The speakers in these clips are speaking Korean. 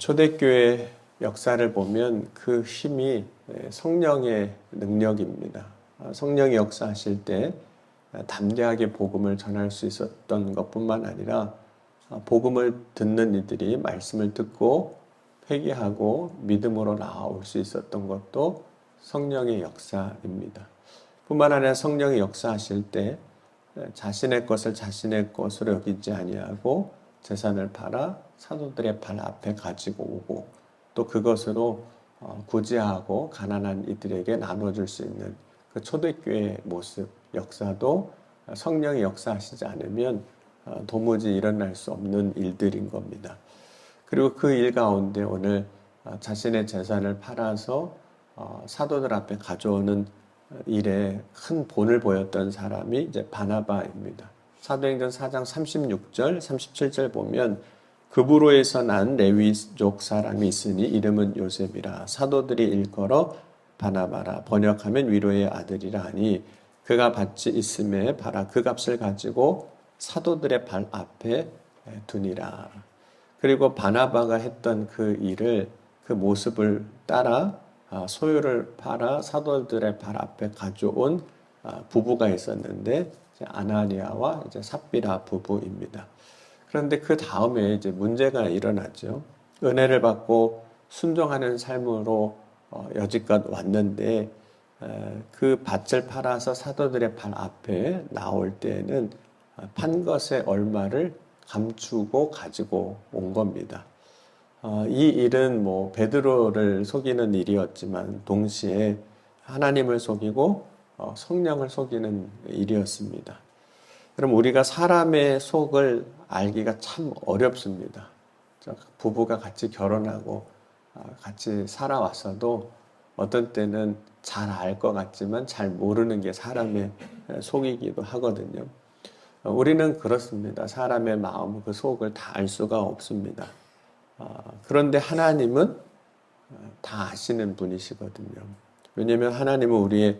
초대교회 역사를 보면 그 힘이 성령의 능력입니다. 성령이 역사하실 때 담대하게 복음을 전할 수 있었던 것뿐만 아니라 복음을 듣는 이들이 말씀을 듣고 회개하고 믿음으로 나아올 수 있었던 것도 성령의 역사입니다. 뿐만 아니라 성령이 역사하실 때 자신의 것을 자신의 것으로 여기지 아니하고 재산을 팔아 사도들의 발 앞에 가지고 오고 또 그것으로 구제하고 가난한 이들에게 나눠줄 수 있는 그 초대교회의 모습, 역사도 성령이 역사하시지 않으면 도무지 일어날 수 없는 일들인 겁니다. 그리고 그 일 가운데 오늘 자신의 재산을 팔아서 사도들 앞에 가져오는 일에 큰 본을 보였던 사람이 이제 바나바입니다. 사도행전 4장 36절, 37절 보면 그브로에서 난 레위족 사람이 있으니 이름은 요셉이라 사도들이 일컬어 바나바라 번역하면 위로의 아들이라 하니 그가 밭이 있음에 바라 그 값을 가지고 사도들의 발 앞에 두니라. 그리고 바나바가 했던 그 일을 그 모습을 따라 소유를 팔아 사도들의 발 앞에 가져온 부부가 있었는데 아나니아와 이제 삽비라 부부입니다. 그런데 그 다음에 이제 문제가 일어나죠. 은혜를 받고 순종하는 삶으로 여지껏 왔는데 그 밭을 팔아서 사도들의 발 앞에 나올 때에는 판 것의 얼마를 감추고 가지고 온 겁니다. 이 일은 뭐 베드로를 속이는 일이었지만 동시에 하나님을 속이고 성령을 속이는 일이었습니다. 그럼 우리가 사람의 속을 알기가 참 어렵습니다. 부부가 같이 결혼하고 같이 살아왔어도 어떤 때는 잘 알 것 같지만 잘 모르는 게 사람의 속이기도 하거든요. 우리는 그렇습니다. 사람의 마음, 그 속을 다 알 수가 없습니다. 그런데 하나님은 다 아시는 분이시거든요. 왜냐하면 하나님은 우리의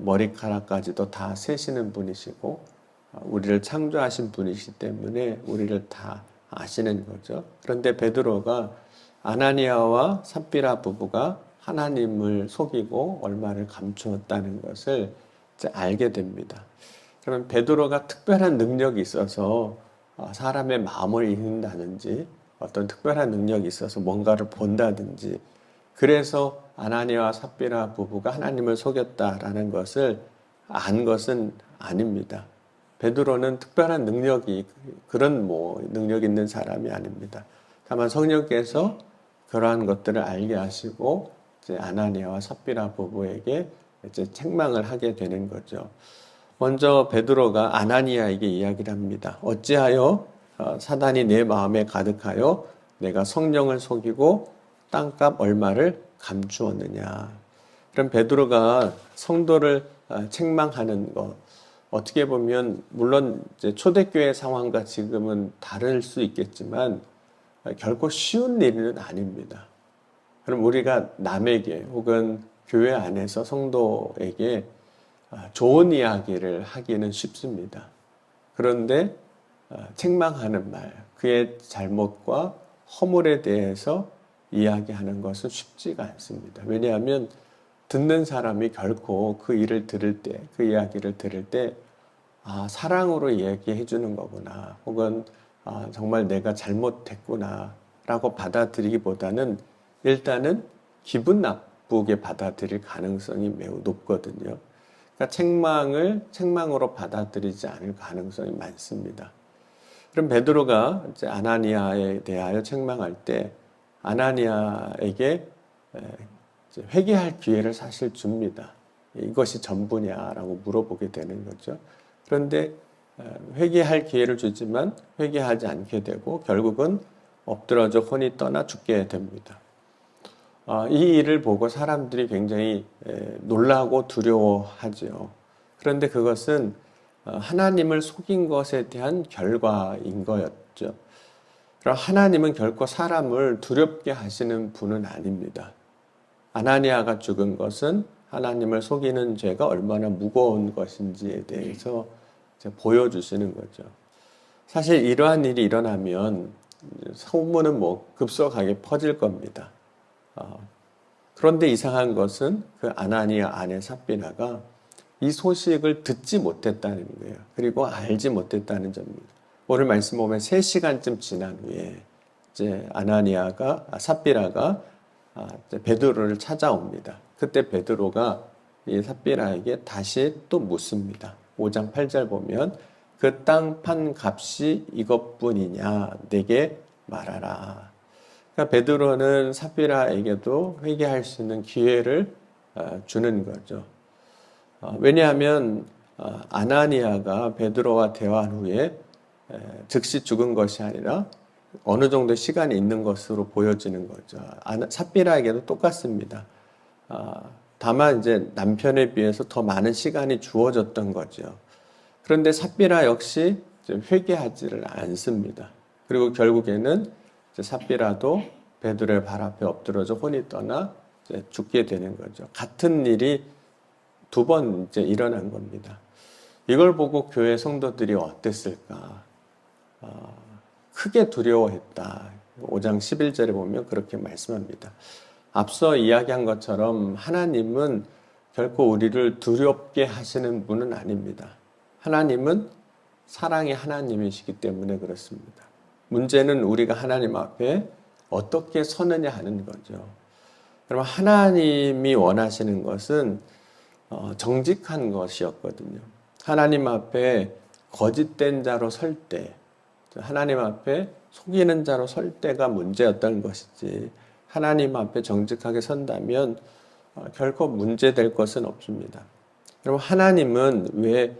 머리카락까지도 다 세시는 분이시고 우리를 창조하신 분이시기 때문에 우리를 다 아시는 거죠. 그런데 베드로가 아나니아와 삽비라 부부가 하나님을 속이고 얼마를 감추었다는 것을 이제 알게 됩니다. 그러면 베드로가 특별한 능력이 있어서 사람의 마음을 읽는다든지 어떤 특별한 능력이 있어서 뭔가를 본다든지 그래서 아나니아와 삽비라 부부가 하나님을 속였다라는 것을 안 것은 아닙니다. 베드로는 특별한 능력이 그런 능력 있는 사람이 아닙니다. 다만 성령께서 그러한 것들을 알게 하시고 이제 아나니아와 삽비라 부부에게 이제 책망을 하게 되는 거죠. 먼저 베드로가 아나니아에게 이야기를 합니다. 어찌하여 사단이 내 마음에 가득하여 내가 성령을 속이고 땅값 얼마를 감추었느냐. 그럼 베드로가 성도를 책망하는 것 어떻게 보면 물론 이제 초대교회 상황과 지금은 다를 수 있겠지만 결코 쉬운 일은 아닙니다. 그럼 우리가 남에게 혹은 교회 안에서 성도에게 좋은 이야기를 하기는 쉽습니다. 그런데 책망하는 말, 그의 잘못과 허물에 대해서 이야기하는 것은 쉽지가 않습니다. 왜냐하면 듣는 사람이 결코 그 일을 들을 때, 그 이야기를 들을 때 사랑으로 얘기해 주는 거구나 혹은 정말 내가 잘못했구나 라고 받아들이기보다는 일단은 기분 나쁘게 받아들일 가능성이 매우 높거든요. 그러니까 책망으로 받아들이지 않을 가능성이 많습니다. 그럼 베드로가 이제 아나니아에 대하여 책망할 때 아나니아에게 회개할 기회를 사실 줍니다. 이것이 전부냐라고 물어보게 되는 거죠. 그런데 회개할 기회를 주지만 회개하지 않게 되고 결국은 엎드러져 혼이 떠나 죽게 됩니다. 이 일을 보고 사람들이 굉장히 놀라고 두려워하죠. 그런데 그것은 하나님을 속인 것에 대한 결과인 거였죠. 그럼 하나님은 결코 사람을 두렵게 하시는 분은 아닙니다. 아나니아가 죽은 것은 하나님을 속이는 죄가 얼마나 무거운 것인지에 대해서 보여주시는 거죠. 사실 이러한 일이 일어나면 소문은 뭐 급속하게 퍼질 겁니다. 그런데 이상한 것은 그 아나니아 아내 삽비라가 이 소식을 듣지 못했다는 거예요. 그리고 알지 못했다는 점입니다. 오늘 말씀 보면 3시간쯤 지난 후에 이제 삽비라가 베드로를 찾아옵니다. 그때 베드로가 이 삽비라에게 다시 또 묻습니다. 5장 8절 보면 그 땅 판 값이 이것뿐이냐 내게 말하라. 그러니까 베드로는 삽비라에게도 회개할 수 있는 기회를 주는 거죠. 왜냐하면 아나니아가 베드로와 대화한 후에 즉시 죽은 것이 아니라 어느 정도 시간이 있는 것으로 보여지는 거죠. 삽비라에게도 똑같습니다. 다만 이제 남편에 비해서 더 많은 시간이 주어졌던 거죠. 그런데 삽비라 역시 회개하지를 않습니다. 그리고 결국에는 삽비라도 베드로의 발 앞에 엎드러져 혼이 떠나 죽게 되는 거죠. 같은 일이 2번 이제 일어난 겁니다. 이걸 보고 교회 성도들이 어땠을까? 크게 두려워했다. 5장 11절에 보면 그렇게 말씀합니다. 앞서 이야기한 것처럼 하나님은 결코 우리를 두렵게 하시는 분은 아닙니다. 하나님은 사랑의 하나님이시기 때문에 그렇습니다. 문제는 우리가 하나님 앞에 어떻게 서느냐 하는 거죠. 그럼 하나님이 원하시는 것은 정직한 것이었거든요. 하나님 앞에 거짓된 자로 설 때, 하나님 앞에 속이는 자로 설 때가 문제였던 것이지, 하나님 앞에 정직하게 선다면 결코 문제될 것은 없습니다. 그럼 하나님은 왜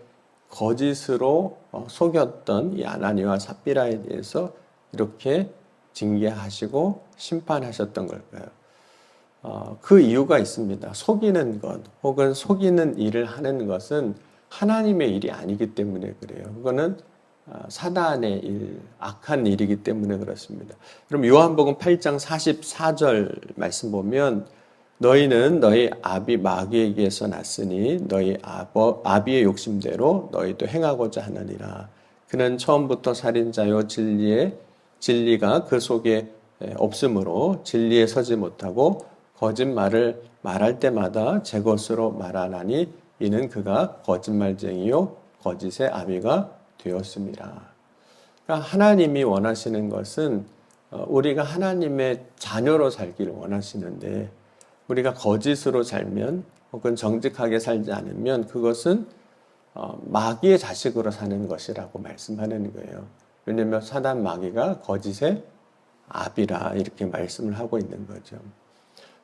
거짓으로 속였던 이 아나니와 삽비라에 대해서 이렇게 징계하시고 심판하셨던 걸까요? 그 이유가 있습니다. 속이는 것 혹은 속이는 일을 하는 것은 하나님의 일이 아니기 때문에 그래요. 그거는 사단의 일, 악한 일이기 때문에 그렇습니다. 그럼 요한복음 8장 44절 말씀 보면 너희는 너희 아비 마귀에게서 났으니 너희 아비의 욕심대로 너희도 행하고자 하느니라. 그는 처음부터 살인자요 진리가 그 속에 없으므로 진리에 서지 못하고 거짓말을 말할 때마다 제 것으로 말하나니 이는 그가 거짓말쟁이요 거짓의 아비가 되었습니다. 그러니까 하나님이 원하시는 것은 우리가 하나님의 자녀로 살기를 원하시는데 우리가 거짓으로 살면 혹은 정직하게 살지 않으면 그것은 마귀의 자식으로 사는 것이라고 말씀하는 거예요. 왜냐하면 사단 마귀가 거짓의 아비라 이렇게 말씀을 하고 있는 거죠.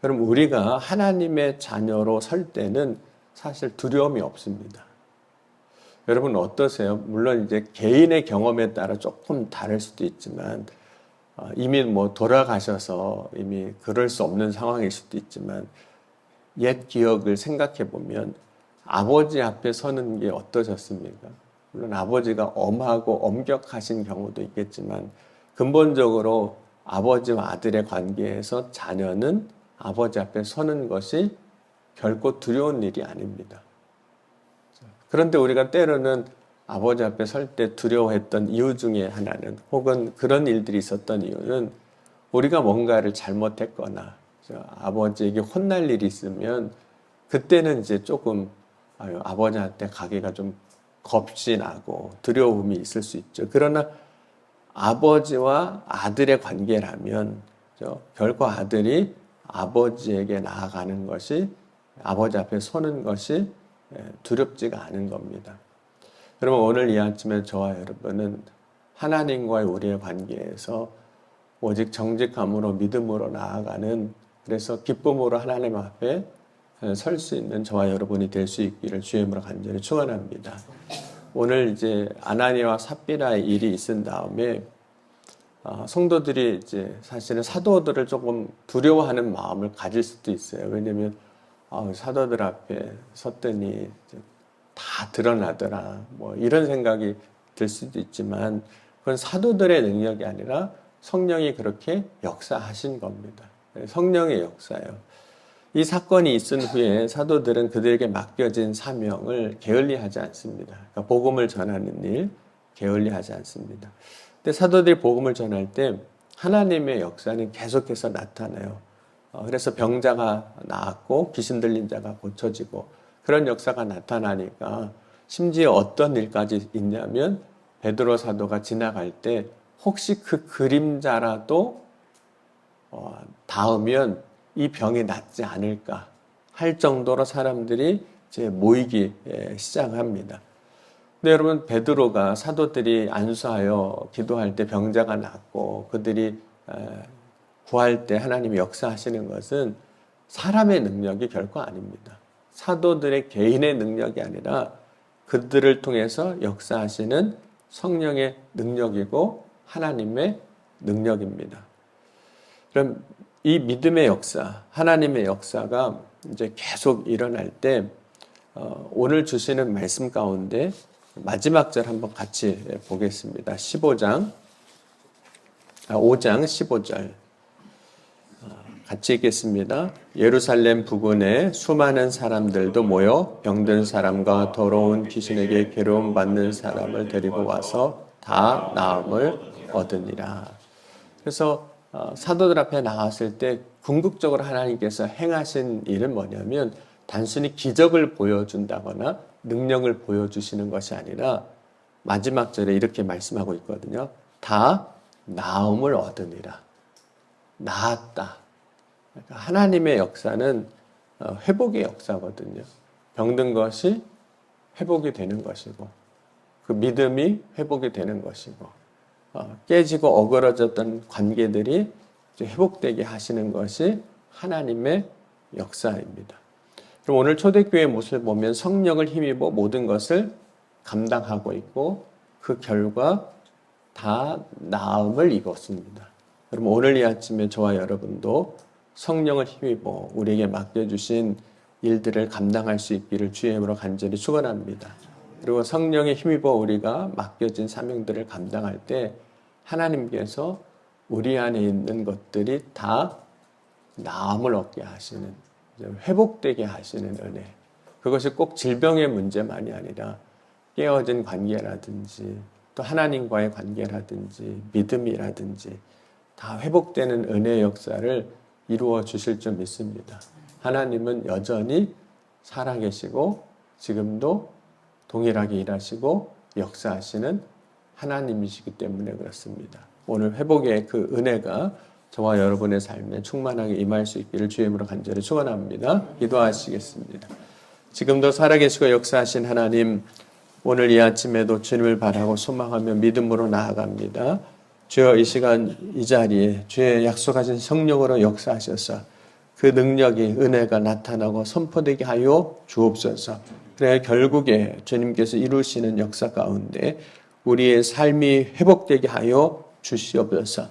그럼 우리가 하나님의 자녀로 설 때는 사실 두려움이 없습니다. 여러분 어떠세요? 물론 이제 개인의 경험에 따라 조금 다를 수도 있지만 이미 뭐 돌아가셔서 이미 그럴 수 없는 상황일 수도 있지만 옛 기억을 생각해 보면 아버지 앞에 서는 게 어떠셨습니까? 물론 아버지가 엄하고 엄격하신 경우도 있겠지만 근본적으로 아버지와 아들의 관계에서 자녀는 아버지 앞에 서는 것이 결코 두려운 일이 아닙니다. 그런데 우리가 때로는 아버지 앞에 설 때 두려워했던 이유 중에 하나는 혹은 그런 일들이 있었던 이유는 우리가 뭔가를 잘못했거나 아버지에게 혼날 일이 있으면 그때는 이제 조금 아버지한테 가기가 좀 겁이 나고 두려움이 있을 수 있죠. 그러나 아버지와 아들의 관계라면 결코 아들이 아버지에게 나아가는 것이 아버지 앞에 서는 것이 두렵지가 않은 겁니다. 여러분 오늘 이 아침에 저와 여러분은 하나님과의 우리의 관계에서 오직 정직함으로 믿음으로 나아가는 그래서 기쁨으로 하나님 앞에 설 수 있는 저와 여러분이 될 수 있기를 주의 이름으로 간절히 축원합니다. 오늘 이제 아나니아와 삽비라의 일이 있은 다음에 성도들이 이제 사실은 사도들을 조금 두려워하는 마음을 가질 수도 있어요. 왜냐하면 사도들 앞에 섰더니 다 드러나더라. 뭐 이런 생각이 들 수도 있지만 그건 사도들의 능력이 아니라 성령이 그렇게 역사하신 겁니다. 성령의 역사예요. 이 사건이 있은 후에 사도들은 그들에게 맡겨진 사명을 게을리하지 않습니다. 그러니까 복음을 전하는 일 게을리하지 않습니다. 근데 사도들이 복음을 전할 때 하나님의 역사는 계속해서 나타나요. 그래서 병자가 나았고 귀신 들린 자가 고쳐지고 그런 역사가 나타나니까 심지어 어떤 일까지 있냐면 베드로 사도가 지나갈 때 혹시 그 그림자라도 닿으면 이 병이 낫지 않을까 할 정도로 사람들이 이제 모이기 시작합니다. 근데 여러분 베드로가 사도들이 안수하여 기도할 때 병자가 낫고 그들이 구할 때 하나님이 역사하시는 것은 사람의 능력이 결코 아닙니다. 사도들의 개인의 능력이 아니라 그들을 통해서 역사하시는 성령의 능력이고 하나님의 능력입니다. 그럼 이 믿음의 역사, 하나님의 역사가 이제 계속 일어날 때 오늘 주시는 말씀 가운데 마지막 절 한번 같이 보겠습니다. 5장 15절 같이 읽겠습니다. 예루살렘 부근에 수많은 사람들도 모여 병든 사람과 더러운 귀신에게 괴로움 받는 사람을 데리고 와서 다 나음을 얻으니라. 그래서 사도들 앞에 나왔을 때 궁극적으로 하나님께서 행하신 일은 뭐냐면 단순히 기적을 보여준다거나 능력을 보여주시는 것이 아니라 마지막 절에 이렇게 말씀하고 있거든요. 다 나음을 얻으니라. 나았다. 그러니까 하나님의 역사는 회복의 역사거든요. 병든 것이 회복이 되는 것이고 그 믿음이 회복이 되는 것이고 깨지고 어그러졌던 관계들이 회복되게 하시는 것이 하나님의 역사입니다. 그럼 오늘 초대교회의 모습을 보면 성령을 힘입어 모든 것을 감당하고 있고 그 결과 다 나음을 입었습니다. 그럼 오늘 이 아침에 저와 여러분도 성령을 힘입어 우리에게 맡겨주신 일들을 감당할 수 있기를 주의 이름으로 간절히 축원합니다. 그리고 성령에 힘입어 우리가 맡겨진 사명들을 감당할 때 하나님께서 우리 안에 있는 것들이 다 나음을 얻게 하시는, 회복되게 하시는 은혜. 그것이 꼭 질병의 문제만이 아니라 깨어진 관계라든지 또 하나님과의 관계라든지 믿음이라든지 다 회복되는 은혜의 역사를 이루어 주실 줄 믿습니다. 하나님은 여전히 살아계시고 지금도 동일하게 일하시고 역사하시는 하나님이시기 때문에 그렇습니다. 오늘 회복의 그 은혜가 저와 여러분의 삶에 충만하게 임할 수 있기를 주의 이름으로 간절히 축원합니다. 기도하시겠습니다. 지금도 살아계시고 역사하신 하나님, 오늘 이 아침에도 주님을 바라고 소망하며 믿음으로 나아갑니다. 주여 이 시간 이 자리에 주의 약속하신 성령으로 역사하셔서 그 능력이 은혜가 나타나고 선포되게 하여 주옵소서. 그래 결국에 주님께서 이루시는 역사 가운데 우리의 삶이 회복되게 하여 주시옵소서.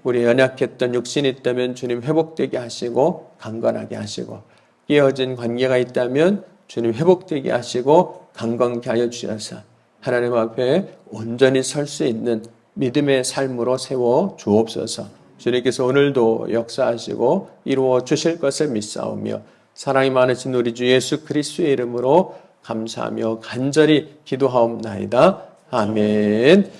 우리 연약했던 육신이 있다면 주님 회복되게 하시고 강건하게 하시고 깨어진 관계가 있다면 주님 회복되게 하시고 강건케 하여 주셔서 하나님 앞에 온전히 설 수 있는 믿음의 삶으로 세워 주옵소서. 주님께서 오늘도 역사하시고 이루어 주실 것을 믿사오며 사랑이 많으신 우리 주 예수 그리스도의 이름으로 감사하며 간절히 기도하옵나이다. 아멘.